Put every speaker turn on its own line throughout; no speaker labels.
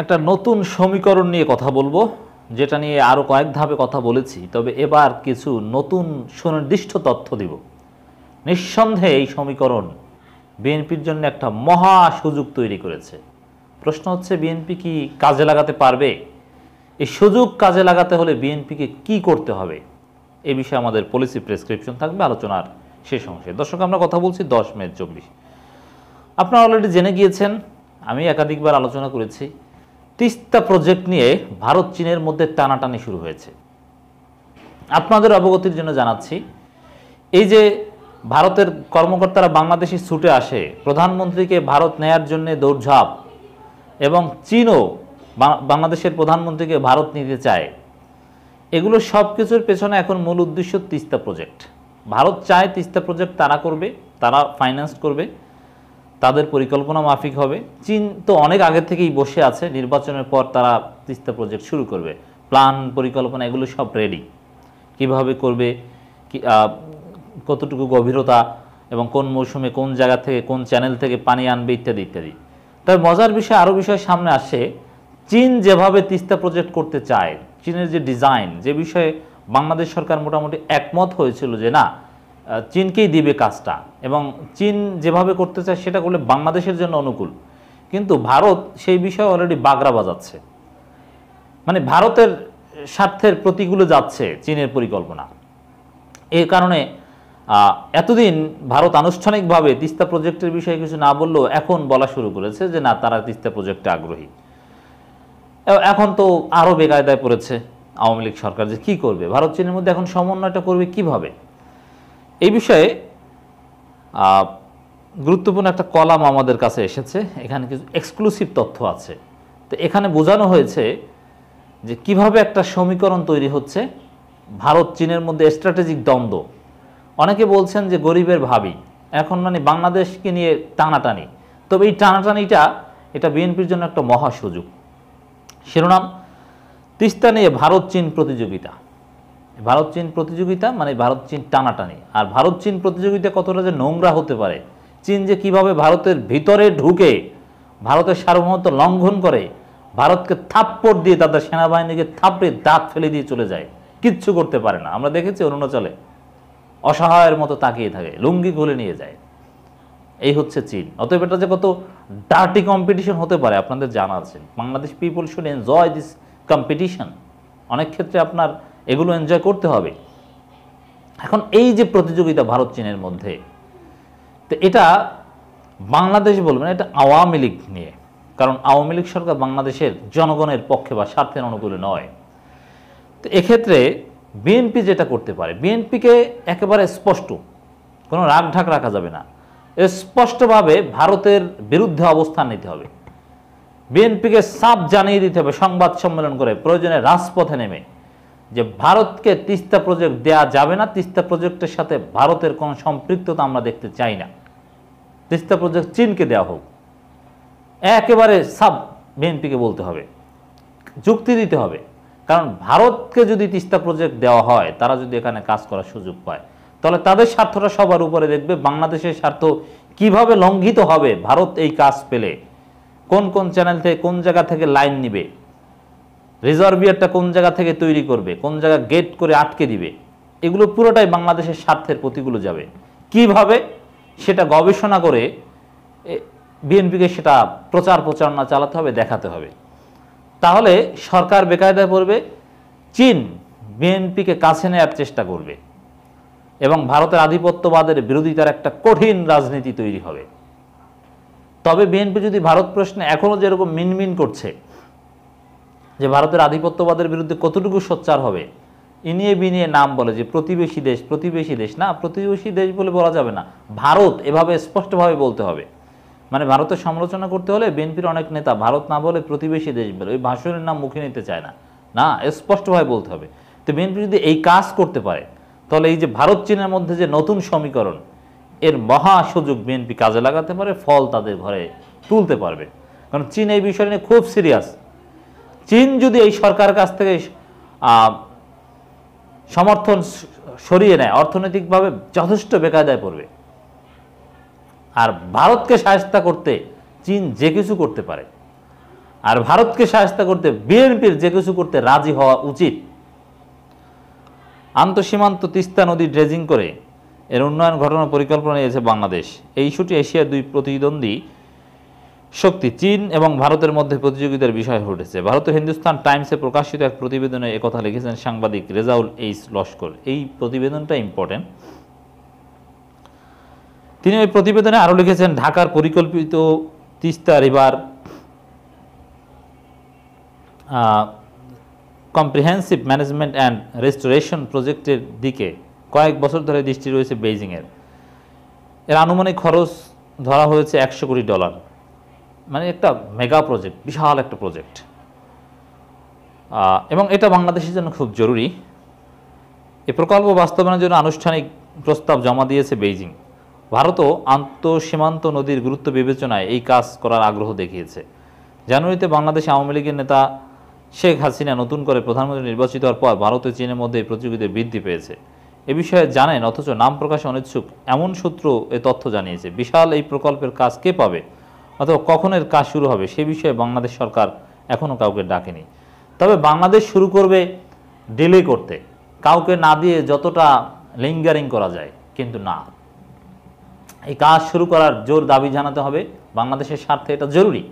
একটা নতুন সমীকরণ নিয়ে কথা বলবো, যেটা নিয়ে আরও কয়েক ধাপে কথা বলেছি, তবে এবার কিছু নতুন সুনির্দিষ্ট তথ্য দিব। নিঃসন্দেহে এই সমীকরণ বিএনপির জন্য একটা মহা সুযোগ তৈরি করেছে। প্রশ্ন হচ্ছে, বিএনপি কি কাজে লাগাতে পারবে? এই সুযোগ কাজে লাগাতে হলে বিএনপিকে কি করতে হবে, এ বিষয়ে আমাদের পলিসি প্রেসক্রিপশন থাকবে আলোচনার শেষ অংশে। দর্শক, আমরা কথা বলছি 10 মে 24। আপনারা অলরেডি জেনে গিয়েছেন, আমি একাধিকবার আলোচনা করেছি, তিস্তা প্রজেক্ট নিয়ে ভারত চীনের মধ্যে টানাটানি শুরু হয়েছে। আপনাদের অবগতির জন্য জানাচ্ছি, এই যে ভারতের কর্মকর্তারা বাংলাদেশে ছুটে আসে, প্রধানমন্ত্রীকে ভারত নেয়ার জন্য দৌড়ঝাঁপ, এবং চীনও বাংলাদেশের প্রধানমন্ত্রীকে ভারত নিতে চায়, এগুলো সব কিছুর পেছনে এখন মূল উদ্দেশ্য তিস্তা প্রজেক্ট। ভারত চায় তিস্তা প্রজেক্ট তারা করবে, তারা ফাইন্যান্স করবে, তাদের পরিকল্পনা মাফিক হবে। চীন তো অনেক আগে থেকেই বসে আছে, নির্বাচনের পর তারা তিস্তা প্রজেক্ট শুরু করবে, প্ল্যান পরিকল্পনা এগুলো সব রেডি। কিভাবে করবে, কতটুকু গভীরতা, এবং কোন মৌসুমে কোন জায়গা থেকে কোন চ্যানেল থেকে পানি আনবে, ইত্যাদি ইত্যাদি। তবে মজার বিষয়, আরও বিষয় সামনে আসে। চীন যেভাবে তিস্তা প্রজেক্ট করতে চায়, চীনের যে ডিজাইন, যে বিষয়ে বাংলাদেশ সরকার মোটামুটি একমত হয়েছিল যে না, চীনকেই দিবে কাজটা, এবং চীন যেভাবে করতে চায় সেটা করলে বাংলাদেশের জন্য অনুকূল। কিন্তু ভারত সেই বিষয়ে অলরেডি বাগড়া বাজাচ্ছে, মানে ভারতের স্বার্থের প্রতিকূলে যাচ্ছে চীনের পরিকল্পনা। এই কারণে এতদিন ভারত আনুষ্ঠানিকভাবে তিস্তা প্রজেক্টের বিষয়ে কিছু না বললেও এখন বলা শুরু করেছে যে না, তারা তিস্তা প্রজেক্টে আগ্রহী। এখন তো আরও বেকায়দায় পড়েছে আওয়ামী লীগ সরকার, যে কী করবে, ভারত চীনের মধ্যে এখন সমন্বয়টা করবে কিভাবে। এই বিষয়ে গুরুত্বপূর্ণ একটা কলাম আমাদের কাছে এসেছে, এখানে কিছু এক্সক্লুসিভ তথ্য আছে। তো এখানে বোঝানো হয়েছে যে কিভাবে একটা সমীকরণ তৈরি হচ্ছে ভারত চীনের মধ্যে, স্ট্র্যাটেজিক দ্বন্দ্ব। অনেকে বলছেন যে গরিবের ভাবি, এখন মানে বাংলাদেশকে নিয়ে টানাটানি। তবে এই টানাটানিটা, এটা বিএনপির জন্য একটা মহা সুযোগ। শিরোনাম, তিস্তা নিয়ে ভারত চীন প্রতিযোগিতা। ভারত চীন প্রতিযোগিতা মানে ভারত চীন টানাটানি। আর ভারত চীন প্রতিযোগিতা কতটা যে নোংরা হতে পারে, চীন যে কিভাবে ভারতের ভিতরে ঢুকে ভারতের সার্বভৌমত্ব লঙ্ঘন করে, ভারতকে থাপ্পড় দিয়ে, তাদের সেনাবাহিনীকে থাপড়ে দাঁত ফেলে দিয়ে চলে যায়, কিচ্ছু করতে পারে না। আমরা দেখেছি অরুণাচলে অসহায়ের মতো তাকিয়ে থাকে, লুঙ্গি খুলে নিয়ে যায়। এই হচ্ছে চীন। অতএব এটা যে কত ডার্টি কম্পিটিশন হতে পারে আপনাদের জানা আছে। Bangladesh people should enjoy this competition. অনেক ক্ষেত্রে আপনার এগুলো এনজয় করতে হবে। এখন এই যে প্রতিযোগিতা ভারত চীনের মধ্যে, তো এটা বাংলাদেশ বলবে না, এটা আওয়ামী লীগ নিয়ে। কারণ আওয়ামী লীগ সরকার বাংলাদেশের জনগণের পক্ষে বা স্বার্থের অনুকূলে নয়। তো এক্ষেত্রে বিএনপি যেটা করতে পারে, বিএনপিকে একেবারে স্পষ্ট, কোনো রাগ ঢাক রাখা যাবে না, স্পষ্টভাবে ভারতের বিরুদ্ধে অবস্থান নিতে হবে। বিএনপিকে সাফ জানিয়ে দিতে হবে সংবাদ সম্মেলন করে, প্রয়োজনে রাজপথে নেমে, যে ভারতকে তিস্তা প্রজেক্ট দেয়া যাবে না, তিস্তা প্রজেক্টের সাথে ভারতের কোনো সম্পৃক্ততা আমরা দেখতে চাই না, তিস্তা প্রজেক্ট চীনকে দেওয়া হোক। একেবারে সাফ বিএনপিকে বলতে হবে, যুক্তি দিতে হবে। কারণ ভারতকে যদি তিস্তা প্রজেক্ট দেওয়া হয়, তারা যদি এখানে কাজ করার সুযোগ পায়, তাহলে তাদের স্বার্থটা সবার উপরে দেখবে। বাংলাদেশের স্বার্থ কিভাবে লঙ্ঘিত হবে ভারত এই কাজ পেলে, কোন কোন চ্যানেল থেকে কোন জায়গা থেকে লাইন নিবে, রিজার্ভিয়ারটা কোন জায়গা থেকে তৈরি করবে, কোন জায়গা গেট করে আটকে দিবে, এগুলো পুরোটাই বাংলাদেশের স্বার্থের প্রতিকূলে যাবে। কিভাবে সেটা গবেষণা করে বিএনপিকে সেটা প্রচারণা চালাতে হবে, দেখাতে হবে। তাহলে সরকার বেকায়দায় পড়বে, চীন বিএনপিকে কাছে নেওয়ার চেষ্টা করবে, এবং ভারতের আধিপত্যবাদের বিরোধিতার একটা কঠিন রাজনীতি তৈরি হবে। তবে বিএনপি যদি ভারত প্রশ্নে এখনও যেরকম মিনমিন করছে যে ভারতের আধিপত্যবাদের বিরুদ্ধে কতটুকু সোচ্চার হবে, ইনিয়ে বিনিয়ে নাম বলে যে প্রতিবেশী দেশ, প্রতিবেশী দেশ না, প্রতিবেশী দেশ বলে বলা যাবে না, ভারত এভাবে স্পষ্টভাবে বলতে হবে। মানে ভারতের সমালোচনা করতে হলে বিএনপির অনেক নেতা ভারত না বলে প্রতিবেশী দেশ বলে, ওই ভাষণের নাম মুখে নিতে চায় না, না, স্পষ্টভাবে বলতে হবে। তো বিএনপি যদি এই কাজ করতে পারে, তাহলে এই যে ভারত চীনের মধ্যে যে নতুন সমীকরণ, এর মহা সুযোগ বিএনপি কাজে লাগাতে পারে, ফল তাদের ঘরে তুলতে পারবে। কারণ চীন এই বিষয় নিয়ে খুব সিরিয়াস। চীন যদি এই সরকারের কাছ থেকে সমর্থন সরিয়ে নেয়, অর্থনৈতিকভাবে যথেষ্ট বেকায়দায় পড়বে। আর ভারতকে শায়েস্তা করতে চীন যে কিছু করতে পারে। আর ভারতকে সহায়তা করতে বিএনপির যে কিছু করতে রাজি হওয়া উচিত। আন্তঃসীমান্ত তিস্তা নদী ড্রেজিং করে এর উন্নয়ন ঘটানোর পরিকল্পনা নিয়েছে বাংলাদেশ। এই ইস্যুটি এশিয়ার দুই প্রতিদ্বন্দ্বী শক্তি চীন এবং ভারতের মধ্যে প্রতিযোগিতার বিষয় হয়ে উঠেছে। ভারতের হিন্দুস্তান টাইমসে প্রকাশিত এক প্রতিবেদনে একথা লিখেছেন সাংবাদিক রেজাউল এইচ লস্কর। এই প্রতিবেদনটা ইম্পর্টেন্ট। তিনি ওই প্রতিবেদনে আরও লিখেছেন, ঢাকার পরিকল্পিত Teesta river comprehensive management and restoration প্রজেক্টের দিকে কয়েক বছর ধরে দৃষ্টি রয়েছে বেইজিংয়ের। এর আনুমানিক খরচ ধরা হয়েছে $100 কোটি, মানে একটা মেগা প্রজেক্ট, বিশাল একটা প্রজেক্ট, এবং এটা বাংলাদেশের জন্য খুব জরুরি। এ প্রকল্প বাস্তবায়নের জন্য আনুষ্ঠানিক প্রস্তাব জমা দিয়েছে বেইজিং। ভারতও আন্তঃসীমান্ত নদীর গুরুত্ব বিবেচনায় এই কাজ করার আগ্রহ দেখিয়েছে। জানুয়ারিতে বাংলাদেশ আওয়ামী লীগের নেতা শেখ হাসিনা নতুন করে প্রধানমন্ত্রী নির্বাচিত হওয়ার পর ভারত ও চীনের মধ্যে এই প্রতিযোগিতা বৃদ্ধি পেয়েছে। এ বিষয়ে জানেন অথচ নাম প্রকাশে অনিচ্ছুক এমন সূত্র এ তথ্য জানিয়েছে। বিশাল এই প্রকল্পের কাজ কে পাবে অথবা কখন এর কাজ শুরু হবে সে বিষয়ে বাংলাদেশ সরকার এখনও কাউকে ডাকেনি। তবে বাংলাদেশ শুরু করবে ডিলে করতে, কাউকে না দিয়ে যতটা লিঙ্গারিং করা যায়, কিন্তু না, এই কাজ শুরু করার জোর দাবি জানাতে হবে। বাংলাদেশের স্বার্থে এটা জরুরি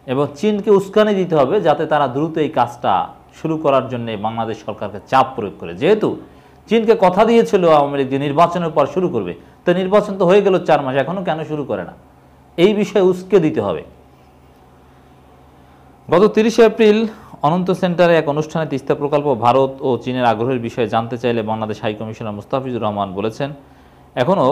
এবং চীনকে উস্কানি দিতে হবে যাতে তারা দ্রুত এই কাজটা শুরু করার জন্য বাংলাদেশ সরকারকে চাপ প্রয়োগ করে। যেহেতু চীনকে কথা দিয়েছিল আওয়ামী লীগ যে নির্বাচনের পর শুরু করবে, তো নির্বাচন তো হয়ে গেল 4 মাস, এখনও কেন শুরু করে না? এই বিষয়ে উস্কে দিতে হবে। গত 30 এপ্রিল অনন্ত সেন্টারে এক অনুষ্ঠানে তিস্তা প্রকল্প ভারত ও চীনের আগ্রহের বিষয়ে জানতে চাইলে বাংলাদেশ হাইকমিশনার মুস্তাফিজুর রহমান বলেছেন, এখনও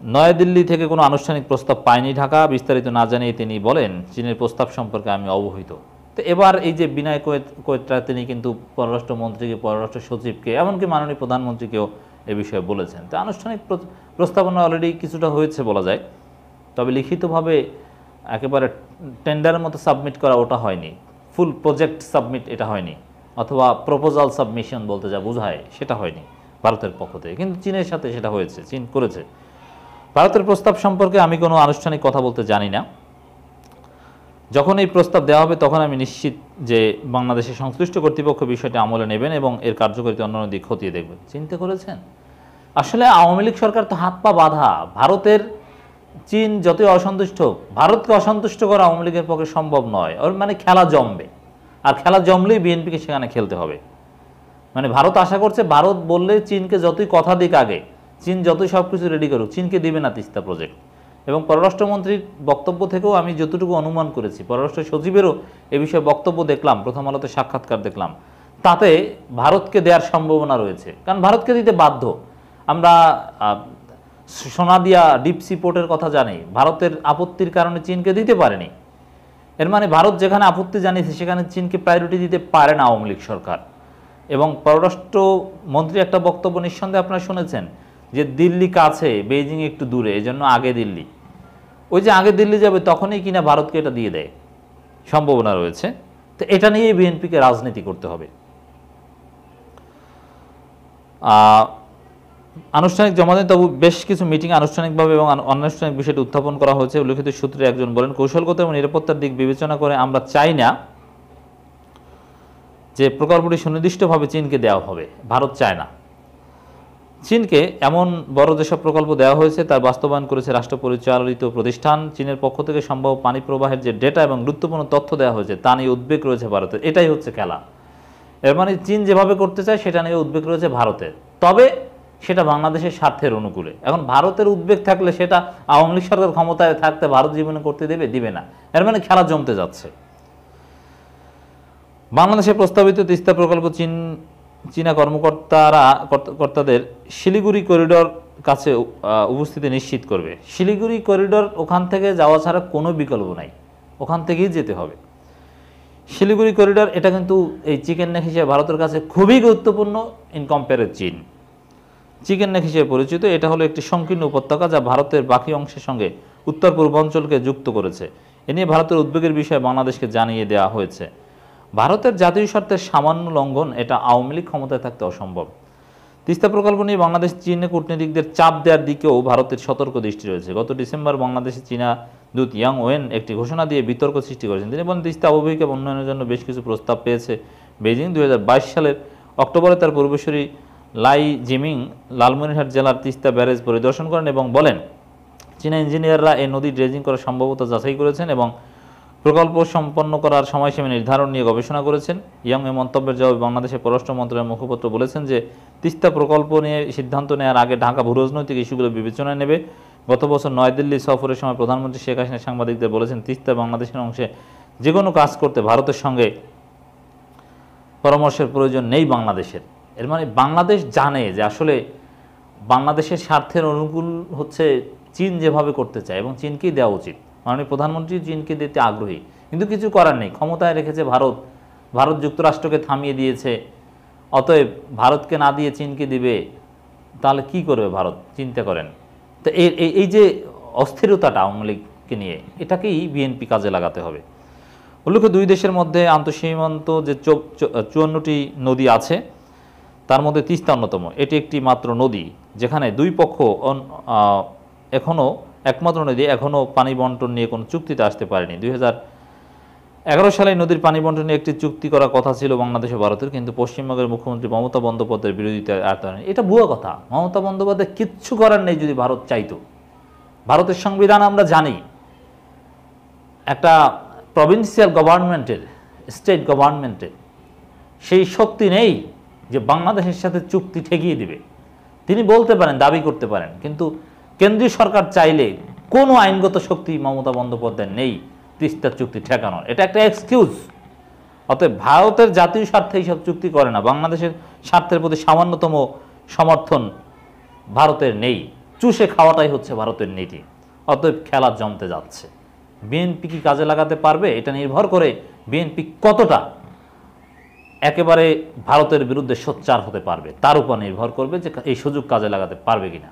নয়াদিল্লি থেকে কোনো আনুষ্ঠানিক প্রস্তাব পায়নি ঢাকা। বিস্তারিত না জানিয়ে তিনি বলেন, চীনের প্রস্তাব সম্পর্কে আমি অবহিত। তো এবার এই যে বিনয় কোয়েত্রা, তিনি কিন্তু পররাষ্ট্রমন্ত্রীকে, পররাষ্ট্র সচিবকে, এমনকি মাননীয় প্রধানমন্ত্রীকেও এ বিষয়ে বলেছেন। তো আনুষ্ঠানিক প্রস্তাবনা অলরেডি কিছুটা হয়েছে বলা যায়, তবে লিখিতভাবে একেবারে টেন্ডারের মতো সাবমিট করা ওটা হয়নি, ফুল প্রজেক্ট সাবমিট এটা হয়নি, অথবা প্রপোজাল সাবমিশন বলতে যা বোঝায় সেটা হয়নি ভারতের পক্ষ থেকে, কিন্তু চীনের সাথে সেটা হয়েছে, চীন করেছে। ভারতের প্রস্তাব সম্পর্কে আমি কোনো আনুষ্ঠানিক কথা বলতে জানি না। যখন এই প্রস্তাব দেওয়া হবে তখন আমি নিশ্চিত যে বাংলাদেশের সংশ্লিষ্ট কর্তৃপক্ষ বিষয়টি আমলে নেবেন এবং এর কার্যকারিতা অন্যান্য দিক খতিয়ে দেখবেন। চিন্তা করেছেন, আসলে আওয়ামী লীগ সরকার তো হাত পা বাঁধা। ভারতের, চীন যতই অসন্তুষ্ট, ভারতকে অসন্তুষ্ট করা আওয়ামী লীগের পক্ষে সম্ভব নয়। ওর মানে খেলা জমবে, আর খেলা জমলেই বিএনপিকে সেখানে খেলতে হবে। মানে ভারত আশা করছে, ভারত বললে চীনকে যতই কথা দিক আগে, চীন যতই সব কিছু রেডি করুক, চীনকে দিবে না তিস্তা প্রজেক্ট। এবং পররাষ্ট্রমন্ত্রীর বক্তব্য থেকেও আমি যতটুকু অনুমান করেছি, পররাষ্ট্র সচিবেরও এ বিষয়ে বক্তব্য দেখলাম, প্রথম আলোতে সাক্ষাৎকার দেখলাম, তাতে ভারতকে দেওয়ার সম্ভাবনা রয়েছে। কারণ ভারতকে দিতে বাধ্য। আমরা সোনাদিয়া ডিপ সি পোর্টের কথা জানি, ভারতের আপত্তির কারণে চীনকে দিতে পারেনি। এর মানে ভারত যেখানে আপত্তি জানিয়েছে সেখানে চীনকে প্রায়োরিটি দিতে পারে না আওয়ামী লীগ সরকার। এবং পররাষ্ট্রমন্ত্রী একটা বক্তব্য নিঃসন্দেহে আপনারা শুনেছেন যে দিল্লি কাছে, বেইজিং একটু দূরে, এজন্য আগে দিল্লি। ওই যে আগে দিল্লি যাবে তখনই কিনা ভারতকে এটা দিয়ে দেয়, সম্ভাবনা রয়েছে। তো এটা নিয়েই বিএনপিকে রাজনীতি করতে হবে। আনুষ্ঠানিক জমা দেন, তবু বেশ কিছু মিটিং আনুষ্ঠানিকভাবে এবং অনানুষ্ঠানিক বিষয়টি উত্থাপন করা হয়েছে। উল্লেখিত সূত্রে একজন বলেন, কৌশলগত এবং নিরাপত্তার দিক বিবেচনা করে আমরা চাই না যে প্রকল্পটি সুনির্দিষ্টভাবে চীনকে দেওয়া হবে। ভারত চায় না চীনকে এমন বড় যেসব প্রকল্প দেওয়া হয়েছে তার বাস্তবায়ন করেছে রাষ্ট্র পরিচালিত প্রতিষ্ঠান। চীনের পক্ষ থেকে সম্ভব পানি প্রবাহের যে ডেটা এবং গুরুত্বপূর্ণ তথ্য দেওয়া হয়েছে তা নিয়ে উদ্বেগ রয়েছে ভারতের। এটাই হচ্ছে খেলা। এর মানে চীন যেভাবে করতে চায় সেটা নিয়ে উদ্বেগ রয়েছে ভারতের, তবে সেটা বাংলাদেশের স্বার্থের অনুকূলে। এখন ভারতের উদ্বেগ থাকলে সেটা আওয়ামী লীগ সরকার ক্ষমতায় থাকতে ভারত জীবনে করতে দেবে, দিবে না। এর মানে খেলা জমতে যাচ্ছে। বাংলাদেশের প্রস্তাবিত তিস্তা প্রকল্প চীনা কর্মকর্তাদের শিলিগুড়ি করিডোর কাছে উপস্থিতি নিশ্চিত করবে। শিলিগুড়ি করিডোর, ওখান থেকে যাওয়া ছাড়া কোনো বিকল্প নাই, ওখান থেকেই যেতে হবে। শিলিগুড়ি করিডোর এটা কিন্তু এই চিকেন নেক হিসেবে ভারতের কাছে খুবই গুরুত্বপূর্ণ ইন কম্পেয়ার চীন। চিকেন নেক হিসেবে পরিচিত, এটা হলো একটি সংকীর্ণ উপত্যকা যা ভারতের বাকি অংশের সঙ্গে উত্তর পূর্বাঞ্চলকে যুক্ত করেছে। এ নিয়ে ভারতের উদ্বেগের বিষয়ে বাংলাদেশকে জানিয়ে দেওয়া হয়েছে। ভারতের জাতীয় স্বার্থের সামান্য লঙ্ঘন, এটা আওয়ামী লীগ ক্ষমতায় থাকতে অসম্ভব। তিস্তা প্রকল্প নিয়ে বাংলাদেশ চীনে কূটনীতিকদের চাপ দেওয়ার দিকেও ভারতের সতর্ক দৃষ্টি রয়েছে। গত ডিসেম্বর বাংলাদেশে চীনা দূত ইয়াং ওয়েন একটি ঘোষণা দিয়ে বিতর্ক সৃষ্টি করেছেন। তিনি বলেন, তিস্তা অববাহিকা উন্নয়নের জন্য বেশ কিছু প্রস্তাব পেয়েছে বেইজিং। 2022 সালের অক্টোবরে তার পূর্বসূরি লাই জিমিং লালমনিরহাট জেলার তিস্তা ব্যারেজ পরিদর্শন করেন এবং বলেন, চীনা ইঞ্জিনিয়াররা এই নদী ড্রেজিং করার সম্ভাব্যতা যাচাই করেছেন এবং প্রকল্প সম্পন্ন করার সময়সীমা নির্ধারণ নিয়ে গবেষণা করেছেন। ইয়ং এ মন্তব্যের জবাবে বাংলাদেশের পররাষ্ট্র মন্ত্রণালয়ের মুখপাত্র বলেছেন যে তিস্তা প্রকল্প নিয়ে সিদ্ধান্ত নেওয়ার আগে ঢাকা ভূরাজনৈতিক ইস্যুগুলো বিবেচনায় নেবে। গত বছর নয়াদিল্লি সফরের সময় প্রধানমন্ত্রী শেখ হাসিনা সাংবাদিকদের বলেছেন, তিস্তা বাংলাদেশের অংশে যে কোনো কাজ করতে ভারতের সঙ্গে পরামর্শের প্রয়োজন নেই বাংলাদেশের। এর মানে বাংলাদেশ জানে যে আসলে বাংলাদেশের স্বার্থের অনুকূল হচ্ছে চীন যেভাবে করতে চায় এবং চীনকেই দেওয়া উচিত। মাননীয় প্রধানমন্ত্রী চীনকে দিতে আগ্রহী, কিন্তু কিছু করার নেই। ক্ষমতায় রেখেছে ভারত যুক্তরাষ্ট্রকে থামিয়ে দিয়েছে। অতএব ভারতকে না দিয়ে চীনকে দিবে, তাহলে কি করবে ভারত? চিন্তা করেন তো। এই যে অস্থিরতাটা আওয়ামী লীগকে নিয়ে, এটাকেই বিএনপি কাজে লাগাতে হবে। উল্লেখ্য, দুই দেশের মধ্যে আন্তঃসীমান্ত যে 54টি নদী আছে তার মধ্যে তিস্তা অন্যতম। এটি একটি মাত্র নদী যেখানে দুই পক্ষ এখনও একমাত্র নদী এখনও পানি বন্টন নিয়ে কোনো চুক্তিতে আসতে পারেনি। 2011 সালে নদীর পানি বন্টন নিয়ে একটি চুক্তি করার কথা ছিল বাংলাদেশ ও ভারতের, কিন্তু পশ্চিমবঙ্গের মুখ্যমন্ত্রী মমতা বন্দ্যোপাধ্যায়ের বিরোধিতায় এটা ভুয়া কথা। মমতা বন্দ্যোপাধ্যায় কিচ্ছু করার নেই যদি ভারত চাইতো। ভারতের সংবিধান আমরা জানি, একটা প্রভিন্সিয়াল গভর্নমেন্টের, স্টেট গভর্নমেন্টের সেই শক্তি নেই যে বাংলাদেশের সাথে চুক্তি ঠেকিয়ে দিবে। তিনি বলতে পারেন, দাবি করতে পারেন, কিন্তু কেন্দ্রীয় সরকার চাইলে কোনো আইনগত শক্তি মমতা বন্দ্যোপাধ্যায় নেই তিস্তার চুক্তি ঠেকানোর। এটা একটা এক্সকিউজ। অতএব ভারতের জাতীয় স্বার্থে এইসব চুক্তি করে না। বাংলাদেশের স্বার্থের প্রতি সামান্যতম সমর্থন ভারতের নেই। চুষে খাওয়াটাই হচ্ছে ভারতের নীতি। অতএব খেলা জমতে যাচ্ছে। বিএনপি কি কাজে লাগাতে পারবে? এটা নির্ভর করে বিএনপি কতটা একেবারে ভারতের বিরুদ্ধে সোচ্চার হতে পারবে, তার উপর নির্ভর করবে যে এই সুযোগ কাজে লাগাতে পারবে কিনা।